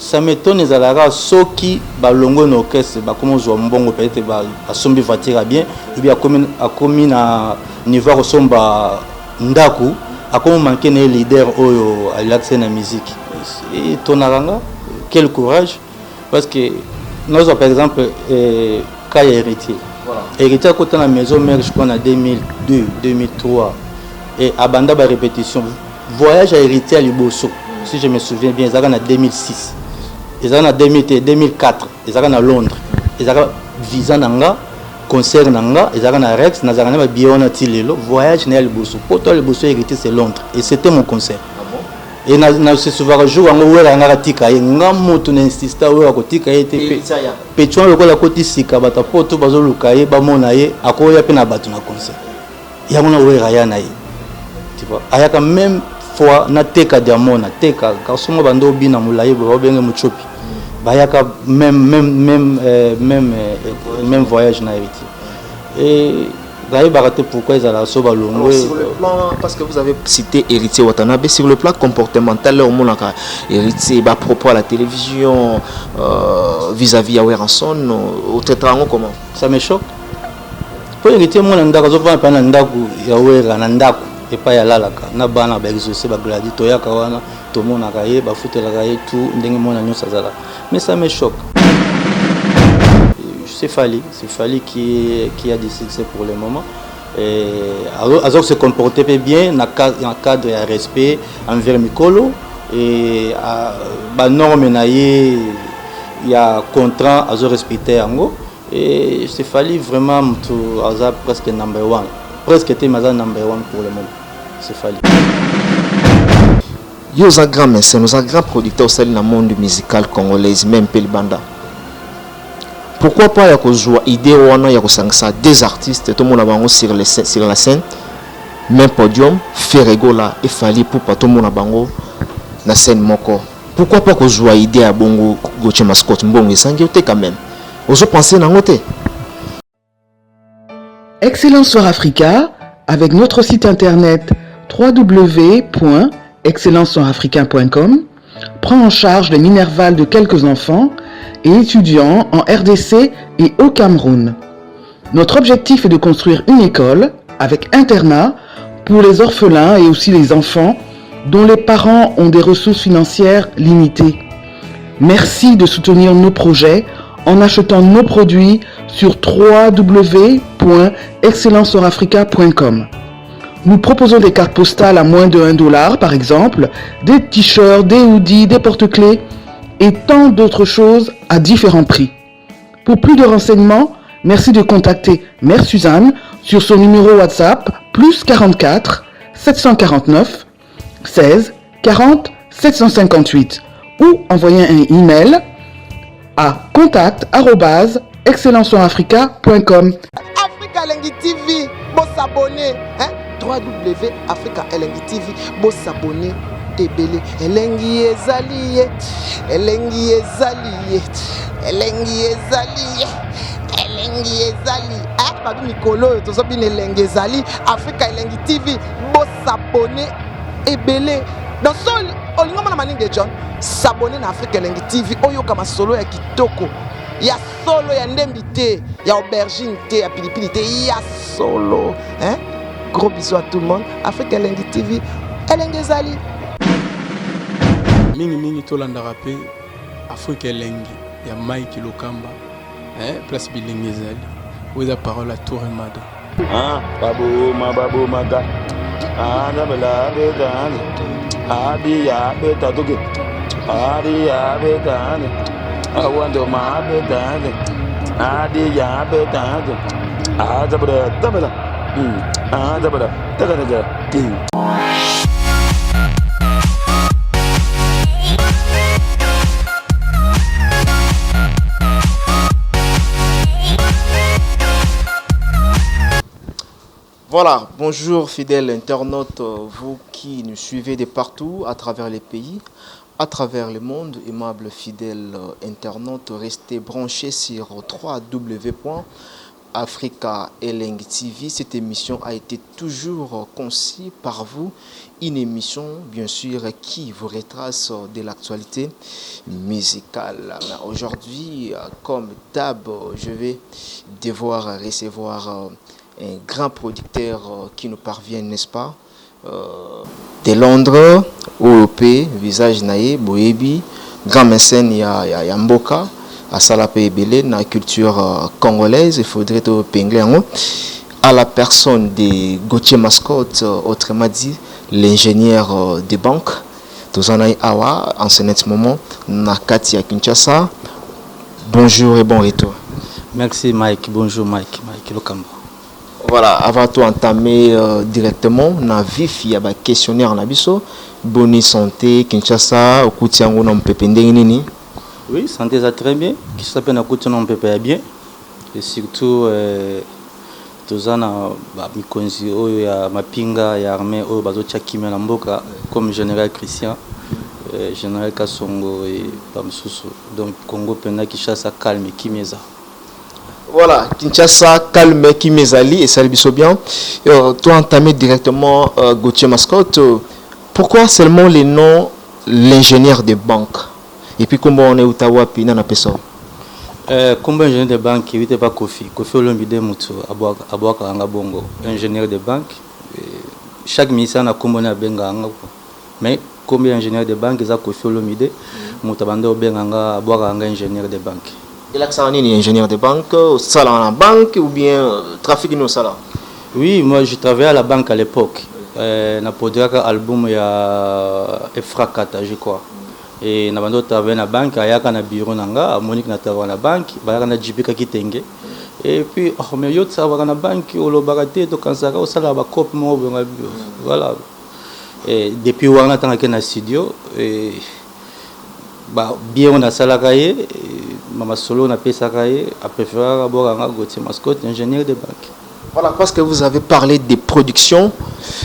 ça m'étonne ezalaka soki balongo na orchestre bakoma ozwa mbongo peut-être basombi voiture bien et bien akomi na niveau kosomba ndaku akomi manqué na leader oyo alaxe na musique etonaka quel courage parce que nous par exemple cas héritier héritier à la maison mère je crois en 2002 2003 et abanda ba répétition voyage à héritier à Liboso si je me souviens bien ils en 2006 ils en 2004 ils en à Londres ils en visa nanga concert nanga ils en à Rex nazana ba biona tilelo voyage na Liboso poto Liboso héritier c'est Londres et c'était mon concert et na se souvera jour ngo wera ngaka tika nga moto na insista wera ko tika était petron lokola koti sika bata poto bazoluka ye ba mona ye akoya pe na batu na concert ya mona wera ya na ye tu vois ayaka même fois na teka diamona teka kasongo bando bina mulaye bo benge muchopi bayaka même voyage na héritier et pourquoi ils allaient sur le sur le plan, parce que vous avez cité héritier Watanabe, sur le plan comportemental, au monde héritier, à propos à la télévision, vis-à-vis à Weranson, au tétrango comment? Ça me choque. Pour héritier, moi, je vais pas nandaku, ya nandaku, et pas ya lalaka, na bana ba exaucer ba gladi, toya kawana, tout le monde a caillé, ba foutre la caillé, tout, ndenge mon agnon sazala. Mais ça me choque. C'est Fali qui a des succès pour le moment. Alors se comporter bien, dans un cadre de respect envers Mikolo et à norme il y a contrat à respecter en et c'est Fali vraiment presque number one, presque était number one pour le moment. C'est Fali. Yo za grand mécène, nous a grand producteur au dans le monde musical congolais, même Pelibanda. Pourquoi pas y idée wana ya kosangisa des artistes tout le monde bango sur la scène même podium Ferrego là et Fali pour pas tout le monde bango na scène moko. Pourquoi pas kozwa idée à bongo Gauthier Mascotte mbongo esangi te quand même. Ozo penser nango te. Excellence Soir Africa avec notre site internet www.excellencesoirafricain.com prend en charge les minervales de quelques enfants et étudiants en RDC et au Cameroun. Notre objectif est de construire une école avec internat pour les orphelins et aussi les enfants dont les parents ont des ressources financières limitées. Merci de soutenir nos projets en achetant nos produits sur www.excellencesoirafrica.com. Nous proposons des cartes postales à moins de $1 par exemple, des t-shirts, des hoodies, des porte-clés et tant d'autres choses à différents prix. Pour plus de renseignements, merci de contacter Mère Suzanne sur son numéro WhatsApp +44 749 16 40 758 ou envoyer un email à contact@excellencesoirafrica.com. Africa Lengi TV, bon s'abonner, www.africa Lengi TV, bon s'abonner. Elengi ezali babi mikolo tozo bine elengi ezali Africa Elengi TV bo s'abonner ebele dans sol olingo mona maninge John s'abonner na Africa Elengi TV oyo kama solo ya kitoko ya solo ya ndembi te ya aubergine te ya pilipili te ya solo gros bisous à tout le monde Africa Elengi TV elengi ezali mingi tolanda rapé Africa Elengi ya Mike Lokamba place bilingi ezali où la parole à Tour et Mada babu maga bela bedan ya beta toke ya bedan awando ma bedan ya bedan dabala daga Voilà, bonjour fidèles internautes, vous qui nous suivez de partout, à travers les pays, à travers le monde, aimables fidèles internautes, restez branchés sur Africa Elengi TV. Cette émission a été toujours conçue par vous. Une émission, bien sûr, qui vous retrace de l'actualité musicale. Aujourd'hui, comme d'hab, je vais devoir recevoir un grand producteur qui nous parvient, n'est-ce pas, de Londres, OOP, visage naïe, Boebi, grand mécène Yamboka, à Salape Ebele, dans la culture congolaise, il faudrait au pingler à la personne de Gauthier Mascotte, autrement dit, l'ingénieur de banque. Tozanaï Awa, en ce moment, Nakati à Kinshasa. Bonjour et bon retour. Merci Mike, bonjour Mike Lokamba. Voilà, avant de entamer directement, na vif, il y a un questionnaire en abisso. Bonne santé, Kinshasa, au Koutiango, non pépé nini. Oui, santé ça très bien. Kinshasa, na Koutiango, non pépé bien. Et surtout, tozana mikonzi oyo ya mapinga ya armée oyo bazotia kimia na mboka comme général Christian, général Kasongo et Bamsusu. Donc Congo pena Kinshasa calme kimeza. Voilà, Kinshasa, calme qui m'ezali et ça le bien. Toi entamé directement Gauthier Mascotte. Pourquoi seulement les noms l'ingénieur de banque? Et puis comment on est Ottawa puis n'a pas ça? Comme ingénieur de banque, il n'était pas Kofi Olomide Moutou, Abouaka Anga Bongo, ingénieur de banque. Chaque ministère a combiné à Benga. Mais comme ingénieur de banque, il a Kofi Olomide Moutou Bando Benga Abouaka Anga ingénieur de banque. Et là, c'est un ingénieur de banque, salaire en banque ou bien trafic de salaire? Oui, moi je travaillais à la banque à l'époque. Na produit un album il y a Efrakata, je crois. Et na bando travaillé à la banque, il y a un bureau nanga, Monique na travaillé à la banque, il y a un JP Kitenge. Et puis oh mais yo travaillé à la banque, au lobarate to kansaka au salaire ba cop mo voilà. Et depuis on a tant que na studio et bah bien on a salarié. Mama Solo n'a pas essayé à préférer d'abord Gauthier Mascotte, ingénieur de banque. Voilà, parce que vous avez parlé des productions.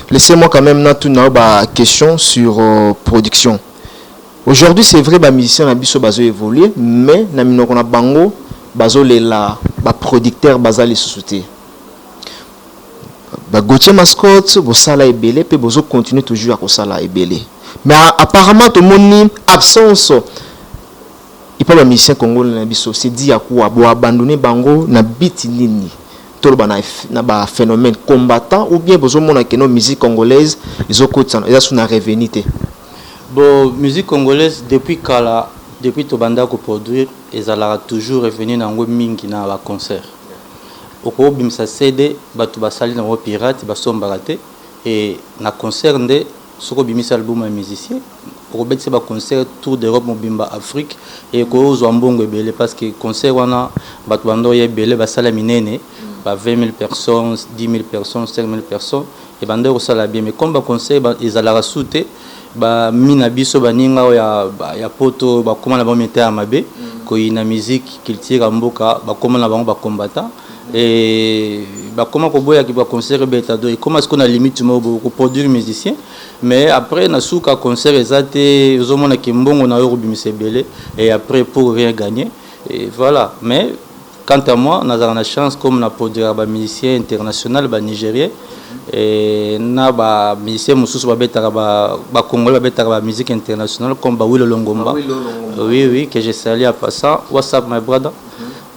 Laissez-moi quand même une question sur production. Aujourd'hui, c'est vrai, les musiciens ont évolué, mais nous avons bango, les producteurs, les sociétés. Gauthier Mascotte, vous salariez belé, puis vous continuez toujours à salarier belé. Mais apparemment, tout le monde absence. Il parle de musicien congolais, c'est dit à quoi abandonner bango na biti nini tolo na phénomène combattant ou bien besoin mona que nos musique congolaise ils ont côté ils sont na revenité. Bon musique congolaise depuis kala depuis to banda ko produire ils allaient toujours revenir na ngo mingi na ba concert. Oko bimsa CD batu basali na ngo pirate basomba raté et na concert ndé soko bimisa album à musicien. Robert c'est un concert tour d'Europe mobimba Afrique et ko zoambongo ebele parce que concert wana batu bando ye ebele basala minene ba 20 000 personnes 10 000 personnes 5 000 personnes et bando ko sala bien mais comme ba concert ils allaient rasuter ba mina biso baninga ya poto ba koma na ba mete amabe ko ina musique culture mboka ba koma na bango ba combattant et bah comment qu'on boit qui va concert betado et comment est-ce qu'on a limite pour produire musicien mais après na souka concert ezate ozomona kimbongo na euro bimise belé et après pour rien gagner et voilà mais quant à moi on a la chance comme na produire ba musicien international ba nigérien et na ba musicien mususu ba betara ba congolais ba betara ba musique internationale comme ba Willow Longomba oui que j'ai salué à passant WhatsApp my brother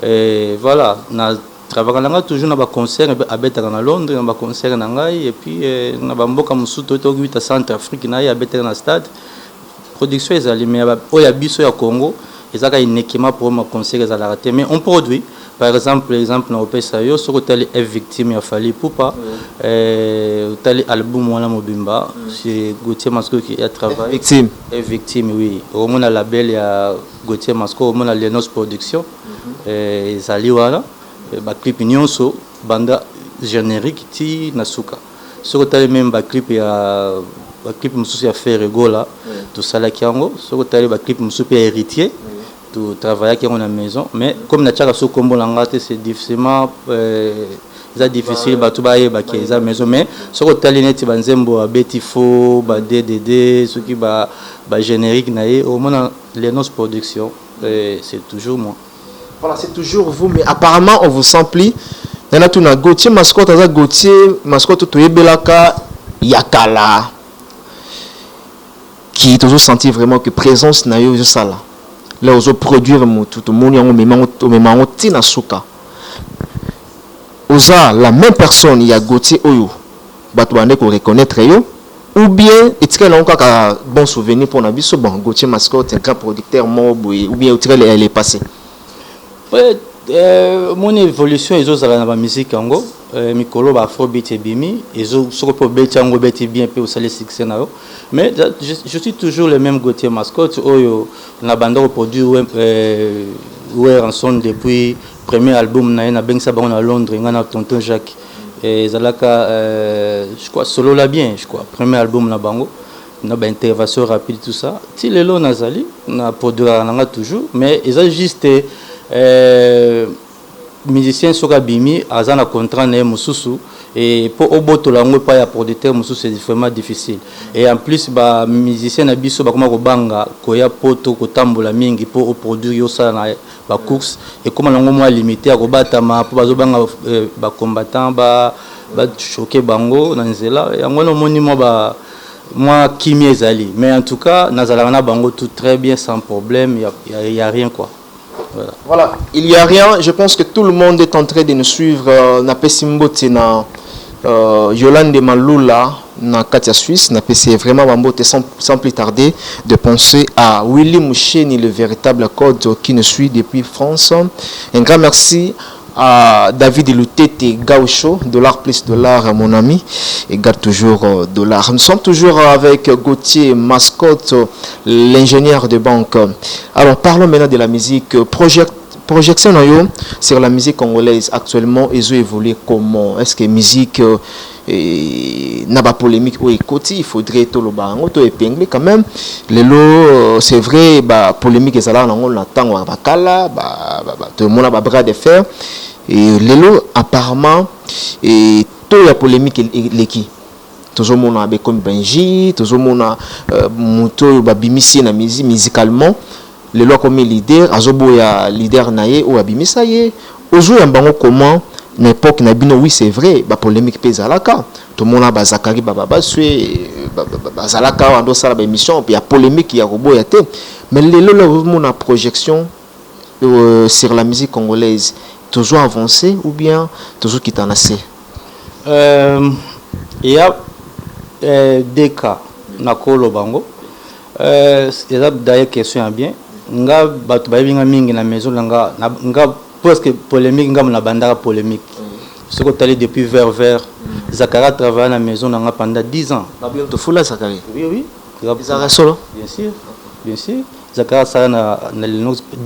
et voilà na travaillons toujours dans les concerts à Londres, dans les concerts et puis dans les mboka musuto to 8 Centrafrique na ya beter na stade production est allumée au ya biso ya Congo ils ont un équipement pour ma concert à la raté mais on produit par exemple na opesa yo sur tel F victime ya Fally Ipupa tel album wala mobimba c'est Gauthier Mascotte qui a travaillé F victime oui au mon label ya Gauthier Mascotte au mon Lenos production ils allient voilà ba clip nyonso banda générique ti nasuka soko tali même ba clip ya ba clip mususu ya Ferrego là tout ça là kiango soko tali ba clip mususu ya héritier tout travailler qui on a maison mais comme na tchaka so kombo langate c'est difficilement c'est difficile ba tout ba ki za maison mais soko tali neti banzembo betifo ba DDD ce qui ba générique naé au moins les nos productions c'est toujours moi. Voilà, c'est toujours vous, mais apparemment on vous sent plus nana tuna Gauthier Mascotte aza Gauthier Mascotte toyebelaka yakala qui toujours sentir vraiment que présence na yo ça là là ozo produire mutu to moni yango memango tina suka oza la même personne ya Gauthier oyo bato bande ko reconnaître yo ou bien etikela encore ka bon souvenir pour na biso bon Gauthier Mascotte un grand producteur mobo ou bien etikela elle est passée. Ouais, mon évolution ezozala na ba musique yango mikolo ba afrobeat ebimi ezo soko po beat yango beti bien pe osale succès na yo mais je suis toujours le même Gauthier Mascotte oyo na banda ko produire ouais ranson depuis premier album na bengsa bango na Londres ngana tonton Jacques et zalaka je crois solo la bien je crois premier album na bango na ba intervention rapide tout ça ti lelo nazali na produire nanga toujours mais ils juste musicien soka bimi azana contrat na mususu et pour oboto lango pa ya producteur mususu c'est vraiment difficile et en plus ba musicien na biso ba koma ko banga ko ya poto ko tambola mingi pour produire yo ça na ba course et comme lango mo limité ko batama pour bazo banga ba combattant ba choquer bango na nzela yango no monimo ba moi kimi ezali mais en tout cas nazala na bango tout très bien sans problème il y a rien quoi. Voilà, il n'y a rien. Je pense que tout le monde est en train de nous suivre. Na Pessimbote na Yolande Maloula na Katia Suisse. Na PC vraiment Bambote sans plus tarder de penser à Willy Moucheni, le véritable code qui nous suit depuis France. Un grand merci à David Lutete Gaucho, dollar plus dollar mon ami, et garde toujours dollar. Nous sommes toujours avec Gauthier Mascotte, l'ingénieur de banque. Alors parlons maintenant de la musique. Projection sur la musique congolaise actuellement, ils ont évolué comment? Est-ce que la musique n'a pas polémique ou écoute, il faudrait tout le bango, tout épingler quand même. Les lots, c'est vrai, bah polémique et ça là, on attend à Bakala, tout le monde a bras de fer. Et les lots apparemment et tout la polémique les qui. Toujours mon a comme Benji, toujours mon a moto babimisi na musicalement. Les lois comme leader, azoboya leader naie ou abimisa ye. Aujourd'hui en bango comment n'époque nabino oui c'est vrai, ba polémique pezalaka. Tout le monde a bazakari baba sué bazalaka ando sala ba émission puis il y a polémique il y a roboya té. Mais les lots mon a projection sur la musique congolaise toujours avancé ou bien toujours qui t'en a assez. Il y a des cas nakolo bango d'ailleurs question bien nga batu bayinga mingi na maison nga presque polémique nga na bandara polémique ce que tu allé depuis vers Zakara travaille à la maison pendant 10 ans. Tu fous là Zakari? Oui Zakara solo? Bien sûr Zakara ça na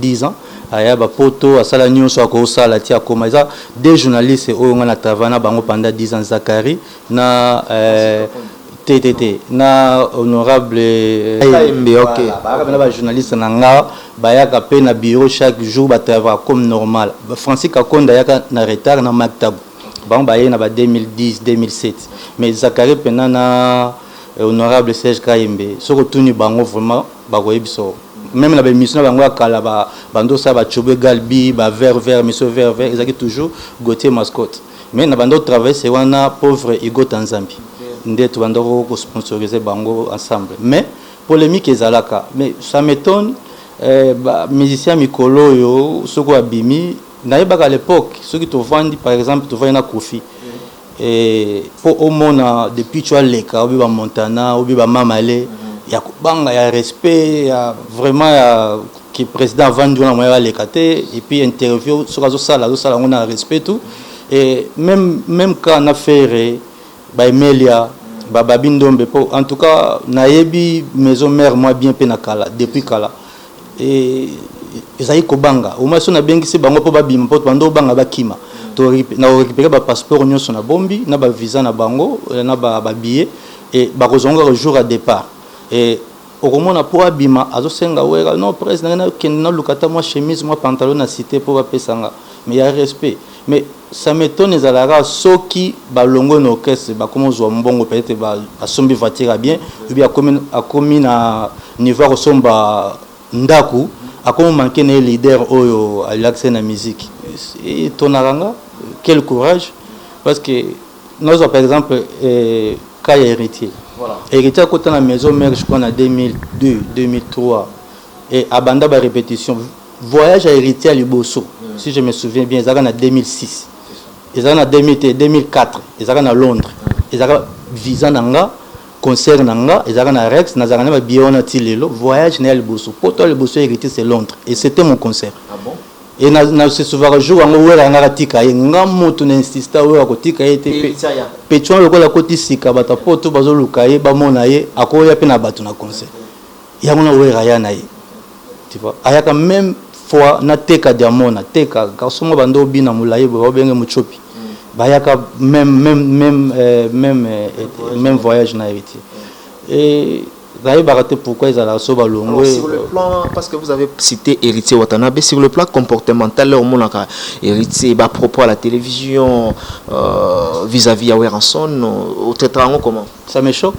10 ans aya ba poto asala nyonso akosala tia koma za des journalistes oyo nga na travaille na bango pendant 10 ans Zakari na TTT na honorable OK ba journaliste na nga bayaka pe na bureau chaque jour ba travailler comme normal Francis Kakonda yaka na retard na maktab bon baye na ba 2010 2007 mais Zakari pena na honorable Serge Kayembe soko tuni bango vraiment ba koyebiso même la émission bango akala ba bando sa ba chobe galbi ba vert monsieur vert ezaki toujours Gauthier Mascotte mais na bando travailler c'est wana pauvre Igo Tanzambi ndeto bando ko sponsoriser bango ensemble mais polémique ezalaka mais ça m'étonne ba musicien mikolo yo soko abimi naibaka à l'époque ceux qui te vendent par exemple te vendent na Kofi et pour au monde depuis tu as les cas ou ba Montana ou ba Mamale ya kubanga ya respect ya vraiment ya qui président vendu na moya les katé et puis interview sur la sala on a respect tout et même quand on a fait ba Emelia ba Babindombe en tout cas nayebi maison mère moi bien penakala depuis kala et ezali kobanga au moins on a bien qui c'est bango po babima po bando banga bakima to na récupérer ba passeport nyonso na bombi na ba visa na bango na ba billet et ba kozonga le jour à départ et au moment na po abima azosenga wera non président na kenna lukata moi chemise moi pantalon na cité pour ba pesanga mais il y a respect mais ça m'étonne ezalaka soki balongo na orchestre ba comment zo mbongo peut-être ba sombi vatira bien ou bien a commis na niveau resomba ndaku a comment manquer les leaders oyo à l'accès na musique et tonaranga quel courage, parce que nous par exemple cas héritier. Voilà. Héritier à côté de la maison mère je crois en 2002, 2003 et à banda ba répétition voyage à héritier à Liboso. Si je me souviens bien, ils en 2006. Ils en 2004, ils en à Londres. Ils en visa nanga concert nanga, ils en Rex, ils en biona tilelo voyage à Liboso. Pour toi Liboso héritier c'est Londres et c'était mon concert. Ah bon? Et na se souvera jour en où la ngaratika nga moto na insista où akotika été petron lokola koti sika bata poto bazoluka ye ba mona ye akoya pe na batu na concert ya mona wera ya na ye tu vois ayaka même fois na teka diamona teka kasomo bando bina mulaye ba benge muchopi bayaka même voyage na héritier et pourquoi ils allaient sur le sur le plan, parce que vous avez cité héritier Watanabe, sur le plan comportemental, au monde héritier à propos à la télévision, vis-à-vis à Weranson, au traitement comment? Ça me choque.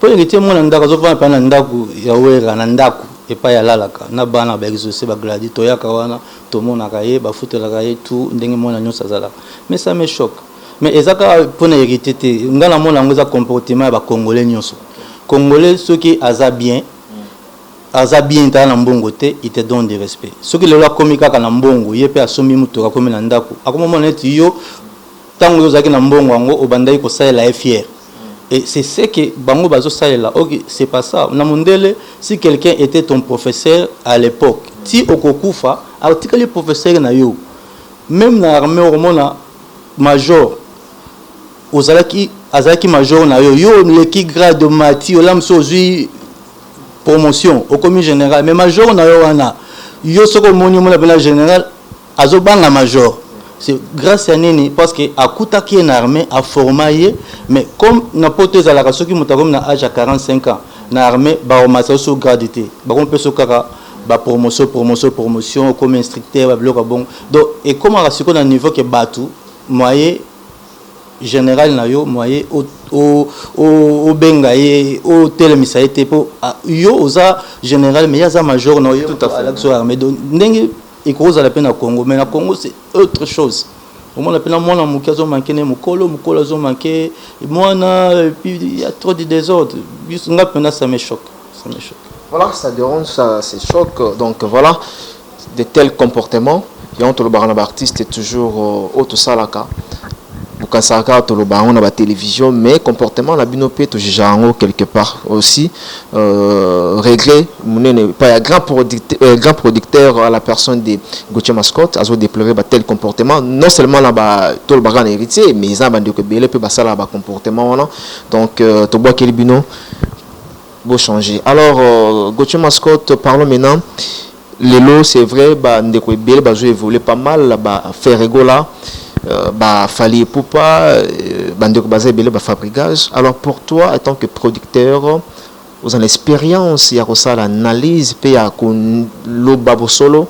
Pour héritier, mon andaka, je vois pas nandaku, yawera nandaku, et pas yalalaka, nabana ba exaucer ba gladi, toya kawana, tout le monde a caillé, ba foutre la caillé, tout, n'engue mon agnon sazala. Mais ça me choque. Mais ezaka pour héritier, ngala mon angoza comportement ba congolais nyonso. Congolais, ceux qui aza bien dans le mbongo te, ils te donnent du respect. Ceux qui le loi komika ka na mbongo, yepe asomi muto ka komi na ndako. Akoma mona ti yo tango yo zaki na mbongo ango obandai ko salela est fier. Et c'est ce que bango bazo salela. OK, c'est pas ça. Na mondele, si quelqu'un était ton professeur à l'époque, ti okokufa, article professeur na yo. Même na armée hormona major ozalaki azaki major na yo leki grade de mati olam sozui promotion au commis général mais major na yo wana yo soko moni mona bela général azobanga major c'est grâce à nini parce que akuta qui est armée a formé mais comme n'importe za la soki mutakom na âge à 45 ans na armée ba o masa so gradité ba on peut so kaka ba promotion comme instructeur ba bloc bon donc et comment rasiko na niveau que batu moyen général na yo moyen au bengaye au telemisa été pour yo oza général mais yaza major na yo tout à fait l'action armée donc ndenge et cause à la peine à Congo mais na Congo c'est autre chose au moins la peine moi na mukazo manqué ne mukolo zo manqué moi na et puis il y a trop de désordre nga pena ça me choque voilà ça dérange ça c'est choc donc voilà de tels comportements et entre le barana artiste est toujours auto salaka quand ça regarde le baron à la télévision mais comportement la binopé tout genre quelque part aussi regret n'est pas un grand producteur à la personne de Gauthier Mascotte a déploré tel comportement non seulement là-bas tout le baron héritier mais ils ont bandé que belle peut passer là-bas comportement donc tout bois quel bino beau changer alors Gauthier Mascotte parlons maintenant les lots c'est vrai bah ndeko belle bah jouer évoluer pas mal là-bas faire rigola fallait pour pas basé belle fabricage alors pour toi en tant que producteur vous avez l'expérience il y a ça l'analyse puis il y a le babo solo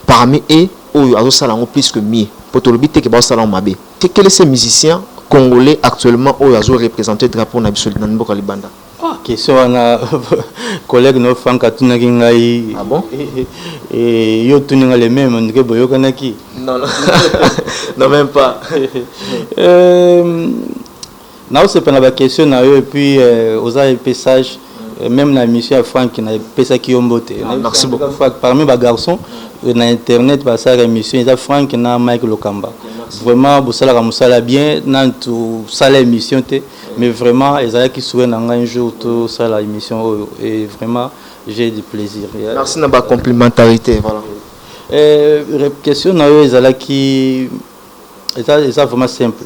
parmi eux ou à ça plus que mieux pour tout le but que ça là mabé quel est ces musiciens congolais actuellement où ils ont représenté drapeau na biso na mboka libanda question na collègue no Franck atunaki ngai ah bon et yo tuninga les mêmes ndike boyokanaki non non même pas na c'est pas la question na yo et puis aux message même la mission à Franck na pesa ki yombote merci beaucoup parmi les garçons na internet ba ça émission ils a Franck na Mike Lokamba vraiment bosala musala bien na tout ça l'émission mais vraiment ils ont qui souhaitent un jour tout ça la émission et vraiment j'ai du plaisir merci na ba complémentarité voilà question na yo ils ont qui ça vraiment simple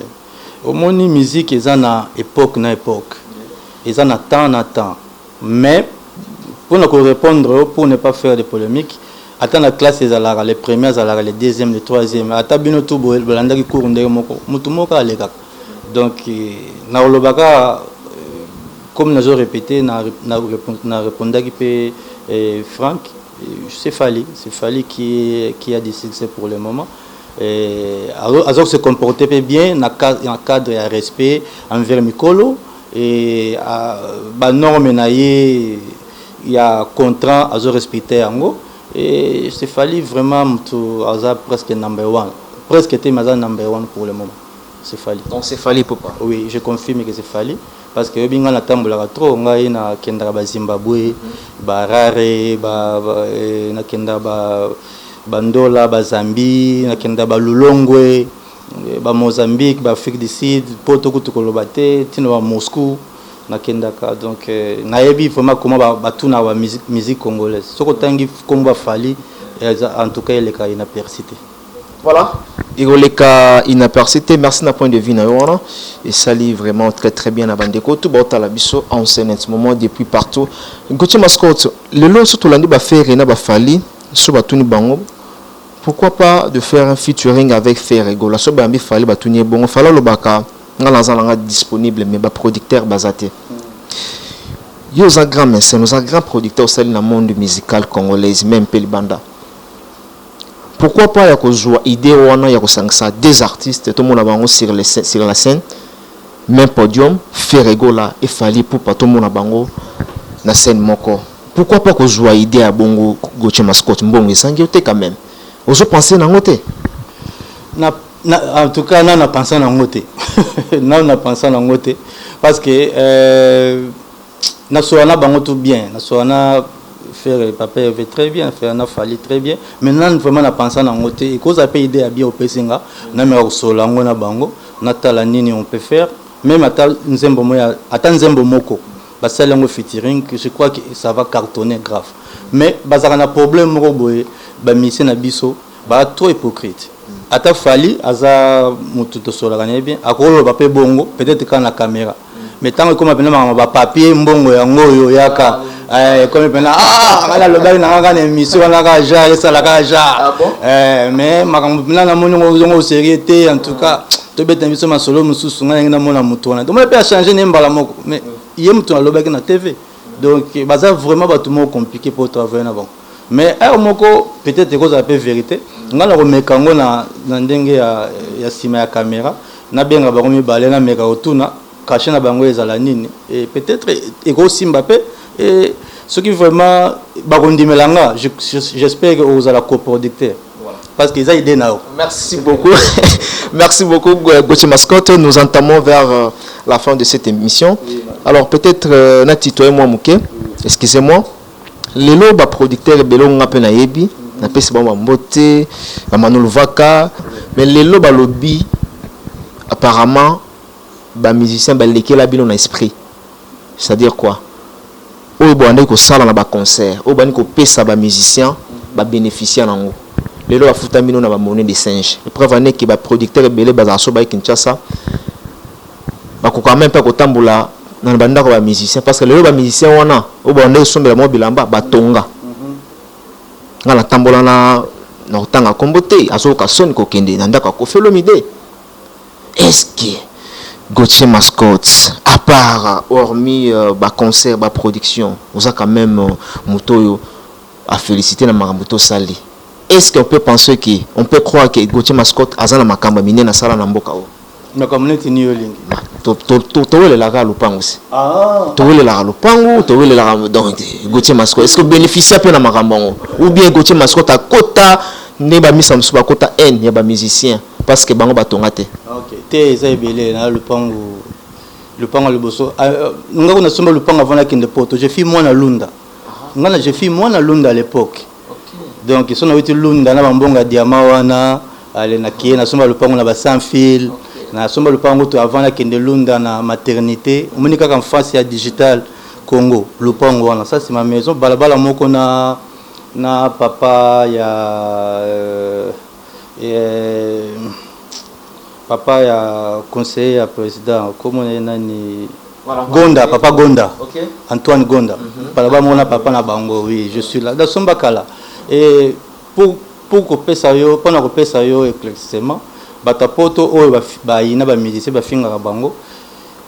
au monde musique ils ont na époque ils ont na temps mais pour nous répondre pour ne pas faire de polémique attends la classe les premières les deuxièmes les troisièmes ata bino tout bolanda ki cours ndenge moko mutu moko aleka donc na olobaka comme nous avons répété na répondre qui peut Franck c'est Fali qui a du succès pour le moment et alors se comporter bien na cadre et respect envers Mikolo et ba norme na il y a contrat à respecter ango et c'est Fali vraiment presque number one presque était ma number 1 pour le moment. C'est Fali. Donc c'est Fali Ipupa. Oui, je confirme que c'est Fali. Parce que binga na tambola trop ngai na kenda ba Zimbabwe, ba Harare, na kenda ba Bandola, ba Zambie, na kenda ba Lulongwe, ba Mozambique, ba Afrique du Sud, poto kutukolobate, tino ba Moscou. Donc nayebi vraiment comment batuna wa musique congolaise soko tangi komba Fali en tout cas il est inapercité. Voilà, il est inapercité. Merci d'un point de vue naïwana et ça lit vraiment très bien à Bandeko tout bota la biso en scène en ce moment depuis partout. Gauthier Mascotte le lot surtout l'année ba faire na ba Fali so batuni bango. Pourquoi pas de faire un featuring avec Ferrego la so ba mbi Fali batuni bongo fala lo baka nga disponible mais ba producteur bazaté yo za grand mais c'est nos grand producteur au sein du monde musical congolais même Pelibanda. Pourquoi pas ya ko joua idée wana ya ko sangsa des artistes tout le monde bango sur la scène même podium Ferrego là et Fali pour pas tout le monde bango na scène moko. Pourquoi pas ko joua idée à bongo Gauthier Mascotte mbongo sangote quand même ozo penser na ngote en tout cas, on a pensé à ngote. On a pensé à ngote parce que na soana bango tout bien, na soana faire papa avait très bien, faire na Fali très bien. Maintenant vraiment on a pensé à ngote et cause a pas idée à bien au pesinga, na me osola ngona bango, na tala nini on peut faire, même ata nzembo moya, ata nzembo moko. Ba sala ngo featuring, je crois que ça va cartonner grave. Mais bazara na problème moko boye, ba mission na biso, ba trop hypocrite. Ata Fali aza mutu to sola gane bien akolo ba pe bongo peut-être quand la caméra mais tant que comme maintenant ba papier mbongo ya ngoyo yaka comme maintenant ala lo bali na ngana émission na ka ja esa la ka ja mais makambo na moni ngo sérieux en tout cas to beta émission ma solo mususu ngana na mona mutu na to me peut changer nembala moko mais yé mutu na lo baki na TV donc baza vraiment ba tout mo compliqué pour travailler na bon mais moko peut-être que ça peut vérité ngana ko mekango na ndenge ya sima ya caméra na benga ba komi balé na meka otuna caché na bango ezala nini et peut-être ego simba pe et ce qui vraiment ba kondimelanga j'espère que vous allez coproducteur parce qu'ils a idée nao. Merci beaucoup. Merci beaucoup Gauthier Mascotte, nous entamons vers la fin de cette émission. Alors peut-être Natito et moi Mouké, excusez-moi. Les lots ba producteurs belong ngape na yebi na pesi ba mbote ba manulvaka mais les lots ba lobby apparemment ba musicien ba lekela bino na esprit, c'est-à-dire quoi o bo ande ko sala na ba concert o bani ko pesa ba musicien ba bénéficier nango les lots afuta bino na ba monnaie de singe. Le preuve ane ki ba producteurs belé ba so ba Kinshasa ba ko quand même pas ko tambola na banda ko ba musicien parce que les ba musicien wana o bonde sombela mo bilamba batonga ngala tambola na tanga kombote azo ka son ko kende na ndaka ko felomide. Est-ce que Gauthier Mascotte à part hormis ba concert ba production vous a quand même mutoyo à féliciter na makambuto sali, est-ce qu'on peut penser que on peut croire que Gauthier Mascotte azana makamba mine na sala na mboka o na communauté ni yolingi towele la lupango aussi towele la lupango towele la donc Gauthier Mascotte est-ce que bénéficier peu na makambo ou bien Gauthier Mascotte a kota ne ba misa msuba kota n ya ba musicien parce que bango batonga te OK te za ebele na lupango le bosso nga ko na somba lupango avant la kende poto j'ai fait moi na lunda ngana j'ai fait moi na lunda à l'époque donc ils sont avec lunda na bambonga diamant wana ale na kie na somba lupango na ba sans fil na somba lupango to avant la kende lunda na maternité omonika en face ya digital Congo lupango wana ça c'est ma maison balabala moko na papa ya papa ya conseiller ya président comment nani Gonda papa Gonda okay. Antoine Gonda balabala mona papa na bango oui je suis là dans somba kala et pour couper ça yo pendant couper ça yo éclaircissement batapoto oyo ba ina ba musicien ba finga bango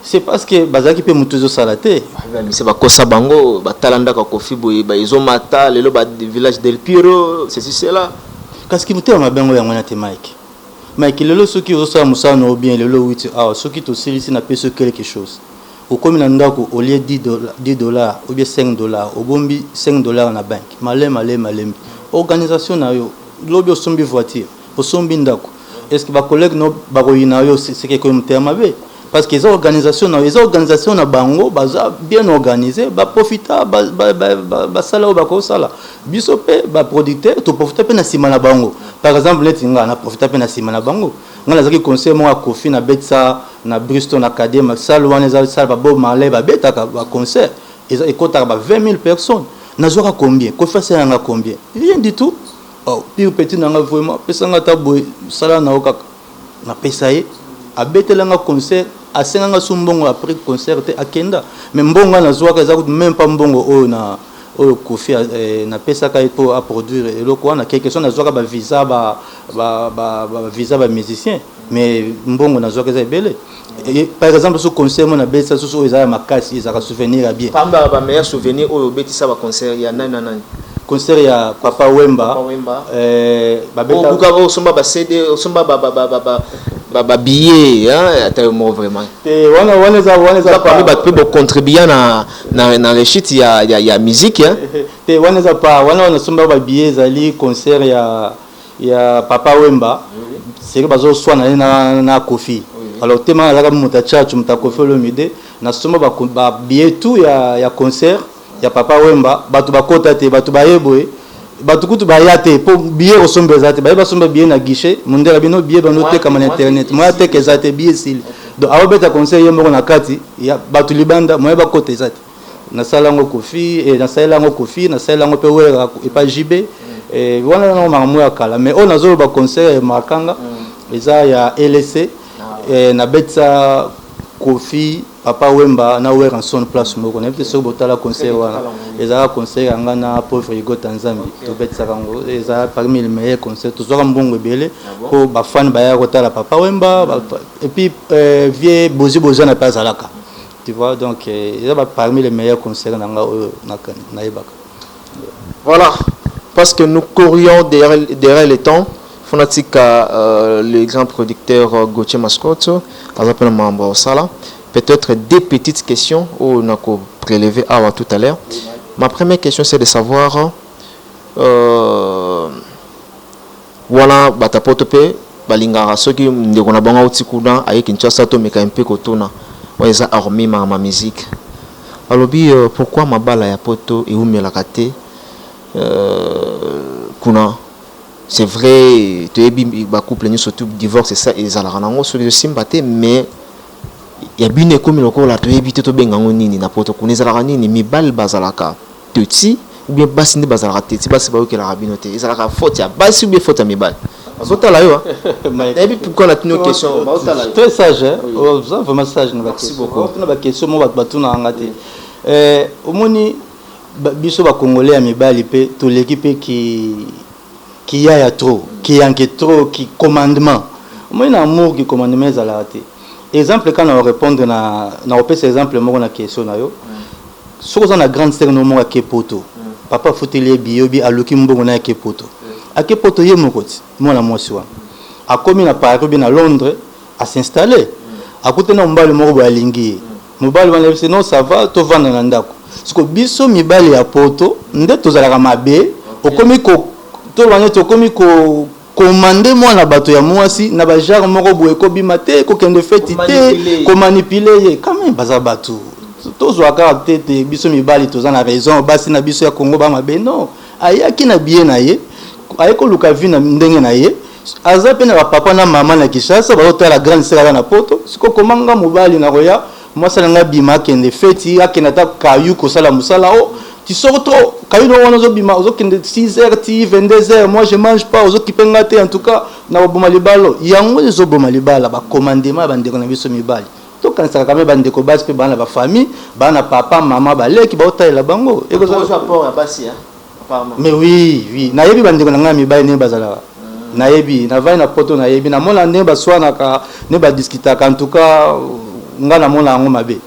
c'est parce que bazaki pe mutuzo salate ba mise ba kosa bango batalanda ka kofi boye ba izomata lelo ba village del Piro c'est cela parce que muté ma bango ya ngona te Mike lelo soki osa musano bien lelo 8 hours soki to silisi na peso quelque chose au comme na ndako au lieu $10 ou bien $5 au bombi $5 na banque malem organisation na yo lobi osombi voiture osombi ndako est-ce que ba collègue no ba koyina yo c'est que comme terme mabe parce que les organisations na bango baza bien organisées ba profita ba sala ou ba ko sala biso pe ba producteur to profita pe na sima na bango par exemple netinga na profita pe na sima na bango ngala zaki conseil mo Kofi na betsa na Bristol Academy sala wana za sala ba Bob Marley ba betaka ba concert et kota ba 20 000 personnes nazora combien Kofi ça nga combien rien du tout oh puis petit nanga vraiment pesa nga tabo sala na okaka na pesa ye abetela nga concert asenga sumbongo après concert te akenda mais mbongo na zwaka za même pas mbongo o na o Kofi na pesa ka pour à produire et loko wana quelque chose na zwaka ba visa ba visa ba musicien mais mbongo na zwaka za belé par exemple ce concert mon abetsa so ezala makasi ezaka souvenir à bien pamba ba meilleur souvenir o betisa ba concert ya nani concert ya Papa Wemba ba beta buka ba somba ba CD somba ba billet hein ata mo vraiment te wana za parmi ba peu contribuer na réussite ya musique hein te wana za pa wana somba ba billet zali concert ya Papa Wemba c'est que bazo swana na Kofi alors tema la muta chachu muta Kofi le midi na somba ba billet tout ya concert ya Papa Wemba batu bakota te batu bayeboye batu kutu bayate po billet osombe zate ba somba billet na guichet mundela bino billet ba noter comme internet moi te que zate billet sil donc awobeta conseil yembo na kati ya batu libanda moi ba kote zate na sala ngo Kofi et na sala ngo Kofi na sala ngo pe wera et pas JB et wana na mamu ya kala mais on azo ba conseil makanga eza ya LC na betsa Kofi Papa Wemba na wera son place moko na biso botala conseil wana eza conseil anga na pauvre Igo Tanzambi to betsa kango eza parmi les meilleurs conseils to zoka mbongo ebele ko ba fan ba ya kotala Papa Wemba et puis vieux bozi na pas alaka tu vois donc eza parmi les meilleurs conseils nanga na ebaka voilà parce que nous courions derrière le temps Fonatika le grand producteur Gauthier Mascotte azapena membre sala peut-être des petites questions où on a prélevé tout à l'heure. Ma première question c'est de savoir voilà batapotope balingara soki ndekona banga utikuna aye Kinshasa to meka mpe kotuna weza armé ma musique alobi pourquoi mabala ya poto et umela kate kuna c'est vrai tu es ba couple ni surtout divorce ça et ça la ranango sur le sympathie mais ya bine komi lokola to ebite to benga nini na poto kunezala nini mibal bazalaka petit ou bien basi ndi bazalaka teti basi ba okela rabino te ezalaka faute ya basi ou bien faute ya mibal azota la yo et puis pourquoi la tino question bazota la très sage hein ça vraiment sage na ba question na ba question mo batuna ngate omoni biso ba congolais ya mibali pe to l'équipe qui ya trop qui enquête trop qui commandement omoni na amour qui commandement ezala te exemple quand on répondre na opesa exemple moko na question na yo soko za na grande sœur no moko ke poto papa foteli biobi aloki mbongo na ke poto ake poto ye moko ti mona mwasi wa akomi na Paris na Londres à s'installer akote na mbali moko ba lingi mobali wana non ça va to vanda na ndako siko biso mibali ya poto nde tozalaka mabe okomi ko to wana to komi ko commander moi na bato ya mwasi na ba genre moko boye ko bima te ko kende feti te ko manipuler ye quand même baza bato tozo akarte te biso mibali toza na raison basi na biso ya Congo ba mabe non ayaki na bien na ye ayeko luka vi na ndenge na ye aza pe na papa na mama na Kinshasa ba hôtel la grande sœur na poto siko komanga mobali na roya mwasa na bima kende feti akena ta kayu ko sala musala o tu sors trop quand on a bima aux autres 6h ti 22h moi je mange pas aux autres qui penga te en tout cas na boma libalo yango les oboma libala ba commandement ba ndeko na biso mibali to quand ça quand même ba ndeko basi pe bana ba famille bana papa maman ba leki ba otala bango et que ça rapport à basi hein apparemment mais oui na yebi ba ndeko na nga mibali ne bazala na yebi na vai na poto na yebi na mona ne ba swana ka ne ba discuter en tout cas nga na mona ngo mabe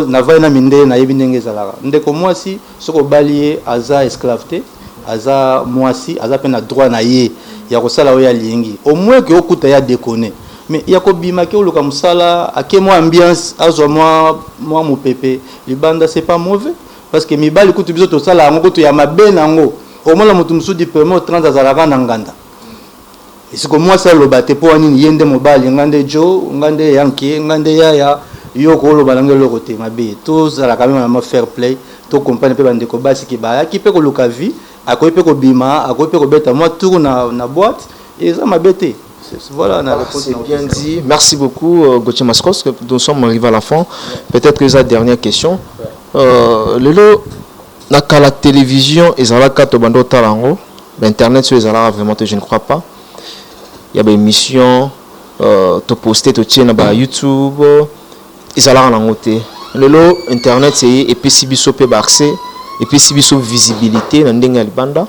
na vai na minde na yebi ndenge zalaka ndeko mwasi soko balier aza esclave te aza mwasi aza pe na droit na ye ya kosala oya lingi au moins que okuta ya déconner mais ya ko bima ke uluka musala ake mo ambiance azwa moi mo pepe libanda c'est pas mauvais parce que mibali kutu biso to sala ngo kutu ya mabe nango au moins la mutu musudi paiement 30 azalaka na nganda c'est comme moi ça le batte pour ani yende mobile ngande jo ngande yanki ngande yaya yo ko lo balanga lo côté mabe tous la quand même fair play to comprendre pe bande ko basi ki ba ki pe ko luka vie akoy pe ko bima akoy pe ko beta moi tour na boîte et ça m'a bêté. Voilà, c'est bien dit. Merci beaucoup, Gauthier Mascos. Nous sommes arrivés à la fin. Peut-être que la dernière question. Lelo, dans la télévision, ils ont la carte au bandeau talango. Internet, sur les vraiment, je ne crois pas. Il y a des émissions, tu postes, tu tiens sur YouTube. Ils ont la noté. Lelo, Internet, c'est et puis si biso peut accès, et puis si biso visibilité dans les banda.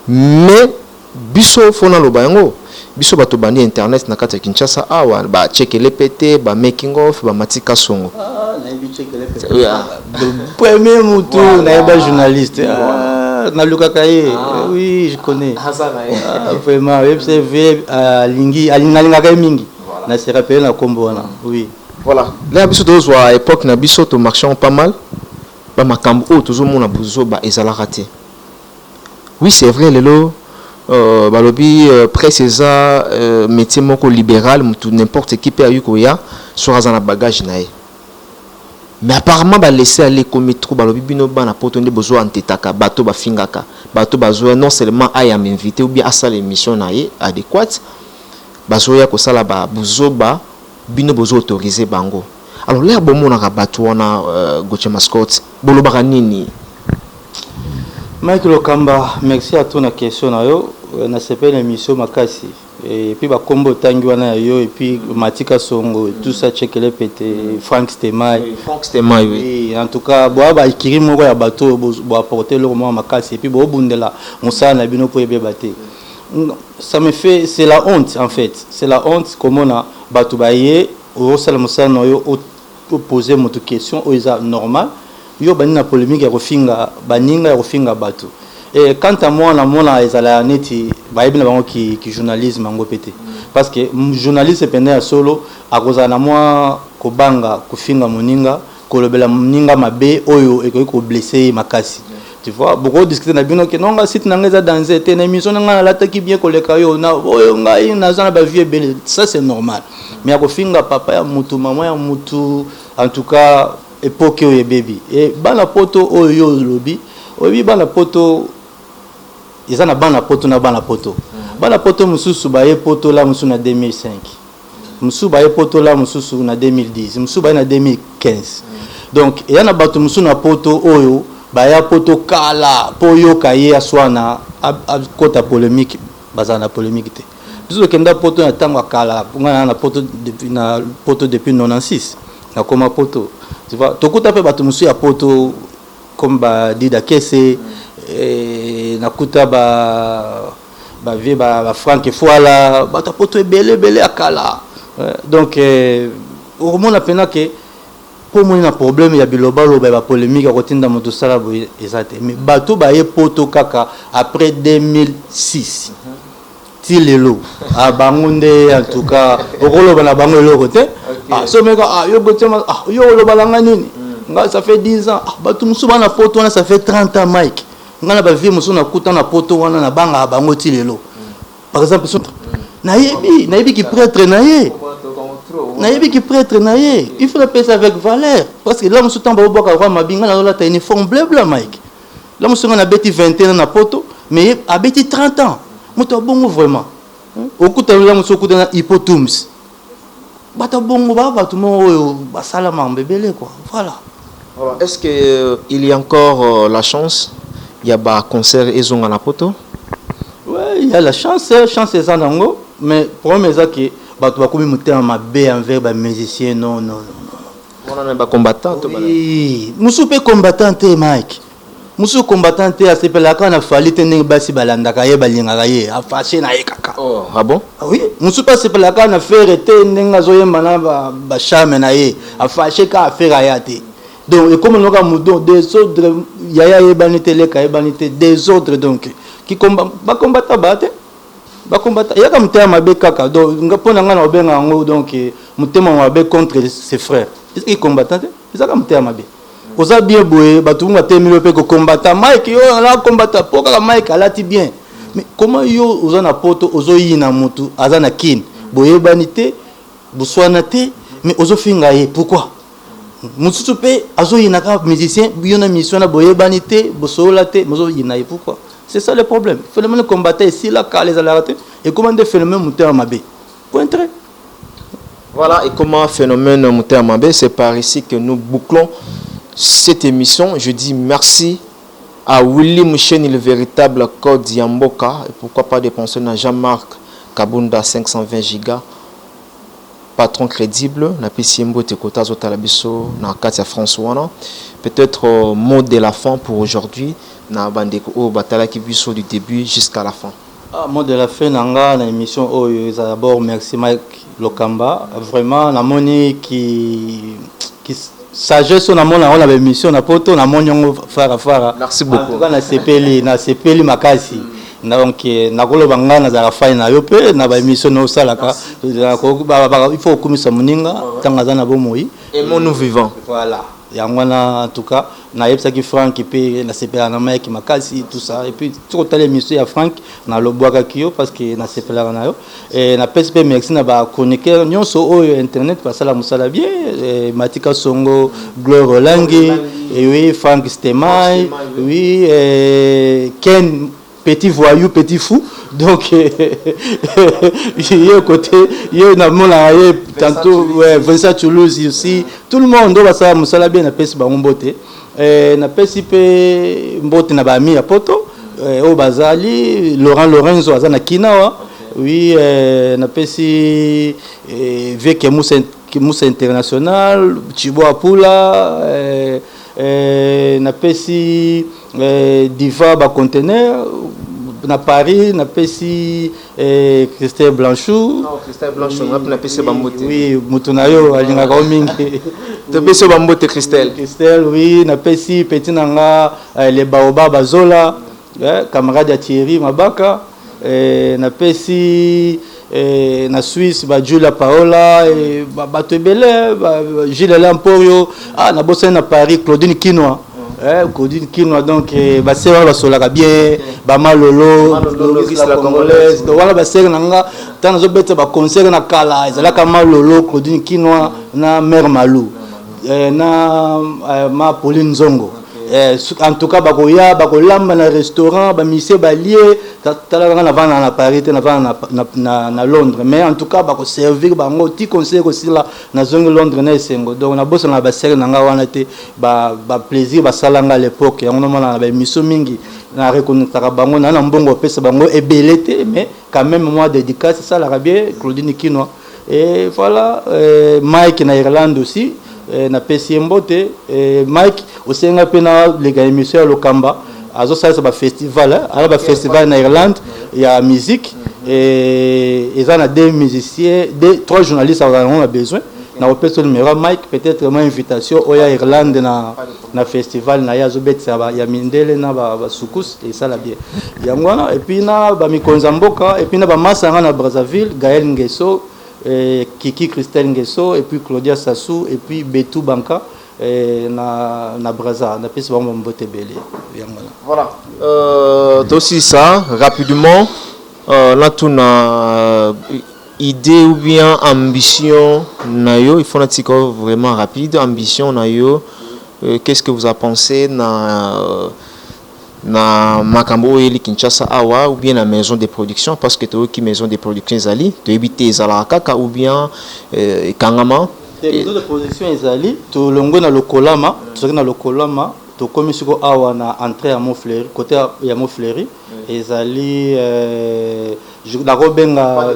Mais biso fona lo bango biso bato bandi internet na kati ya Kinshasa awa ba check les PT ba making of ba matika songo na bi check les PT premier mutu na ba journaliste na lukaka ye oui je connais vraiment FCV lingi alinga ka mingi na se rappelle na kombo wana oui voilà là biso tozo à époque na biso to marchons pas mal ba makambo o tozo mona buzo ba ezala raté oui c'est vrai lelo balobi précisa métier moko libéral n'importe qui peut ayukoya sur un bagage nae mais apparemment ba laisser aller comme trop balobi bino bana poto nde bozo antetaka bato ba fingaka bato bazo non seulement aya m'inviter ou bien à ça l'émission nae adéquate bazo ya ko sala ba buzoba bino bozo autoriser bango alors là bon mona bato wana Gauthier Mascot bolobaka nini Mike Lokamba, merci à toi na question na yo na sepel émission makasi et puis ba combo tangi wana yo et puis Matika Songo tout ça check les pété Frank Stemai oui en tout cas bo ba ikiri moko ya bateau bo apporter le moment makasi et puis bo bundela mosala na bino po ebe baté ça me fait c'est la honte en fait c'est la honte comment na bato baye o sala mosala no yo poser mon question o isa normal yo bani na polémique ya kofinga baninga ya kofinga bato et quant à moi na mona ezala neti bayebi na bango ki journalisme ngo pété parce que journaliste pendant ya solo akoza na moi kobanga kofinga moninga kolobela moninga mabe oyo ekoki ko blesser makasi tu vois beaucoup discuter na bino ke nonga site na ngeza danser te na émission nga la taki bien koleka yo na oyo ngai na zana ba vie belle ça c'est normal mais akofinga papa ya mutu maman ya mutu en tout cas époque oyo baby et bana poto oyo lobby obi bana poto izana bana poto na bana poto bana poto mususu baye poto la musu na 2005 musu baye poto la mususu na 2010 musu baye na 2015 donc il y a na bato musu na poto oyo baya poto kala po yo kaye aswana a kota polémique bazana polémique te biso kenda poto na tango kala ngana na poto depuis 96 na koma poto tu vois tokuta pe bato musu ya poto comme ba dida kese nakuta ba vie ba Frank Foala bato poto ebele akala donc au moment pena que pour moi un problème ya biloba lo ba polémique à côté de moto sala bo ezate mais bato ba ye poto kaka après 2006 ti lelo a bangonde en tout cas okolo bana bango lo côté so meka yo gotema yo lo balanga nini nga ça fait 10 ans bato musu bana poto wana ça fait 30 ans Mike nga ba vie musu na kuta na poto wana na banga bango ti lelo par exemple nayebi qui prêtre naye nayebi qui prêtre naye il faut le payer avec valeur parce que là musu tamba boka kwa mabinga na la ta uniforme bleu blanc Mike là musu na beti 21 ans na poto mais a beti 30 ans muto bongo vraiment okuta là musu okuta na hypotums bata bongo ba tout monde basala mambebele quoi voilà. Alors, est-ce que il y a encore la chance il y a ba concert ezonga na poto? Ouais, il y a la chance c'est ça nango mais problème c'est que bato bakomi mutema mabe envers ba musicien non on a ba combattant oui musu pe combattant te Mike musu combattant te asepelaka na fali te ndenge basi balandaka ye balingaka ye afashe na ye kaka oh ah bon oui musu pa asepelaka na faire te ndenge azoyemba na ba charme na ye afashe ka affaire ya te donc et comme on a mudo des autres yaya yebanite leka yebanite des autres donc qui combattant bate ba combattant yaka mutema mabe kaka donc ngapona ngana obenga ngo donc mutema mabe contre ses frères est-ce qu'il combattant ezaka mutema mabe oza bien boye batunga temilo pe ko combattant Mike yo la combattant poka Mike alati bien mais comment yo oza na poto ozo yina mutu aza na kin boyebani te boswana te mais ozo finga ye pourquoi mututu pe azo yina ka musicien yo na mission na boyebani te bosola te mozo yina ye pourquoi c'est ça le problème phénomène combattant ici là car les alertes et comment des phénomènes mouteurs mabé point très. Voilà, et comment phénomène mouteurs mabé, c'est par ici que nous bouclons cette émission. Je dis merci à Willy Moucheni, le véritable code Yamboka, et pourquoi pas dépenser à Jean-Marc Kabunda 520 gigas, patron crédible, na PCMBO Tekota Zotalabiso, na Katia François. Peut-être mot de la fin pour aujourd'hui, na Bandeko au Batala qui biso du début jusqu'à la fin. Ah, mot de la fin, nanga na émission, oh, d'abord merci Mike Lokamba, vraiment, na moni qui sagesse na mona on a émission na poto na monyo fara. Merci beaucoup. Na sepeli makasi. Donc na kolo banga na za la fin na yo pe na ba émission no salaka. Il faut komisa muninga tanga za na bomoi. Et nous vivant. Voilà. Yangwana en tout cas na yebsa ki Frank pe na sepela na Mike makasi tout ça et puis tout telle émission ya Frank na lobwaka kio parce que na sepela na yo et na PSP merci na ba chroniqueur nyonso o internet parce que la musala bien Matika Songo Gloire Olangi et oui Frank Stemai oui Ken petit voyou petit fou donc il côté il na mona tantôt ouais Vincent Toulouse aussi tout le monde va ça musala bien na pesi ba mbote na pesi pe mbote na ba mi ya poto au bazali Laurent Lorenzo azana kinawa oui na pesi veke Moussa International Chibo Apula na pesi Diva ba conteneur na Paris na pesi Christelle Blanchou Christelle Blanchou na pesi bambote oui mutunayo alinga ka mingi te pesi bambote Christelle oui na pesi petit nanga les baobab bazola camarade ya Thierry Mabaka na pesi na Suisse ba Julia Paola et ba tebele Gilles Lamporio na bossa na Paris Claudine Kinoa Claudine Kinoa donc ba sera ba solaka bien ba malolo la congolaise donc voilà ba sera nanga tant zo bete ba concert na kala ezalaka malolo Claudine Kinoa na Mère Malou na ma Pauline Zongo en tout cas bakolamba na restaurant ba mise ba lié talaka na vana na Paris na vana na Londres mais en tout cas bako servir bango ti conseil aussi là na zone Londres na esengo donc na bossa na ba serre nanga wana te ba plaisir ba salanga à l'époque yango na ba mission mingi na reconnaître bango na mbongo pesa bango ebelete mais quand même moi dédicace ça la bien Claudine Kinoa et voilà Mike na Irlande aussi na PCMBOte Mike osenga pena les gars émission Lokamba azo ça ba festival ba festival na Irlande il y a musique et ils ont des musiciens trois journalistes on a besoin na opération numéro Mike peut-être une invitation au Irlande na festival na yazo bet ça ya mindele na ba sukus et ça la bien yangwana et puis na ba mikonza mboka et puis na ba masanga na Brazzaville Gaël Ngeso Kiki Christelle Ngeso et puis Claudia Sassou et puis Betou Banka na Brazza na pesi bango mbote belé voilà aussi ça rapidement là tout na idée ou bien ambition nayo il faut natiko vraiment rapide ambition nayo qu'est-ce que vous en pensez na makambo eli Kinshasa awa ou bien la maison de production parce que to qui maison de production ezali to ebité ezala kaka ou bien kangama maison de production ezali to longo na lokolama to na lokolama to komisiko awa na entrée à Montfleury côté ya Montfleury ezali na robenga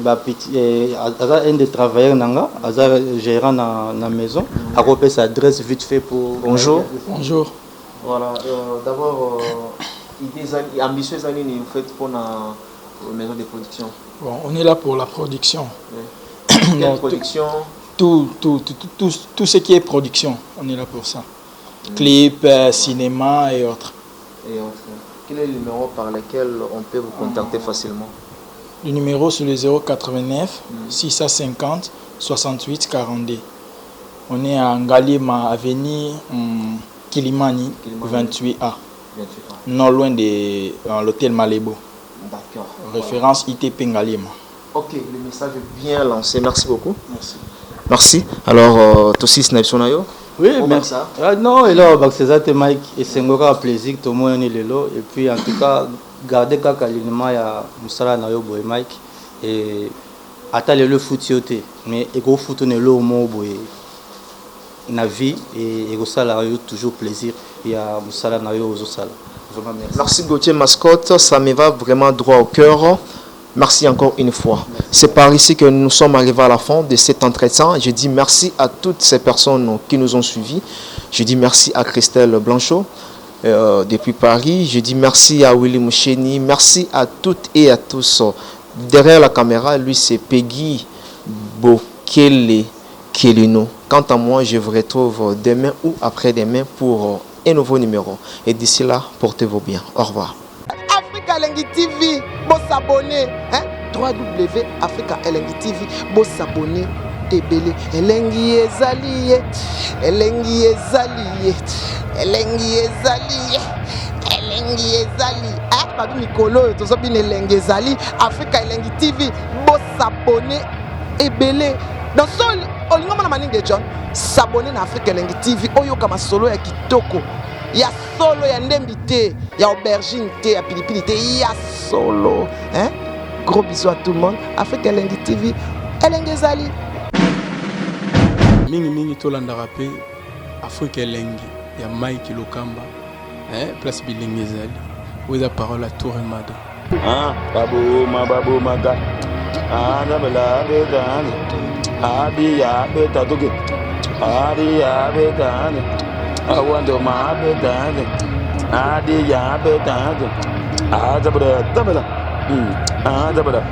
ba petit aza un des travailleurs nanga aza gérant na maison a repé sa adresse vite fait pour bonjour voilà d'abord idées ambitieuses vous faites pour la maison de production. Bon, on est là pour la production. Oui. Donc, production tout ce qui est production, on est là pour ça. Clips, cinéma et autres. Quel est le numéro par lequel on peut vous contacter facilement? Le numéro c'est le 089 650 68 42. On est à Ngalima Avenue Kilimani 28A. non loin de l'hôtel Malébo. D'accord. Référence ITP Ngalima. Ok, le message est bien lancé. Merci beaucoup. Merci. Merci. Alors, Tossi Snipsonayo. Oui, merci. Non, et là, c'est ça, Mike. Et c'est un plaisir, tout le monde est là. Et puis, en tout cas, garder quelques aliments, il y a Moussala Nayo Boy Mike. Et attends le foot, mais il faut foot ne l'eau mot boy. Na vie et ça là toujours plaisir. Il y a Moussala Nayo Ozosala. Vraiment merci. Merci Gauthier Mascotte, ça me va vraiment droit au cœur. Merci encore une fois. C'est par ici que nous sommes arrivés à la fin de cet entretien. Je dis merci à toutes ces personnes qui nous ont suivis. Je dis merci à Christelle Blanchot depuis Paris. Je dis merci à Willy Moucheni. Merci à toutes et à tous. Derrière la caméra, lui c'est Peggy Bokele Kelino. Quant à moi, je vous retrouve demain ou après-demain pour un nouveau numéro. Et d'ici là, portez-vous bien. Au revoir. Africa Elengi TV, bon s'abonner. Africa Elengi TV, bon s'abonner. Ebele Elengi ezali, Elengi ezali, Elengi ezali, Elengi ezali. Babi Mikolo, tozo bin Elengi ezali. Africa Elengi TV, bon s'abonner. Ebele. Dans son olingo na maninge John, s'abonner na Africa Elengi TV, oyo kama solo ya kitoko. Ya solo ya ndembi te, ya aubergine te, ya pilipili te, ya solo. Hein? Gros bisous à tout le monde. Africa Elengi TV, Elengi ezali. Mingi tolanda rapé Africa Elengi ya Mike Lokamba. Hein? Place Bilingi ezali. Où est la parole à Tour et Mado? Babo maga. Dabala bedan. Adi ya betatuke. Adi ya bedan. I want to my bedan. Adi ya bedan. Dabala. Dabala.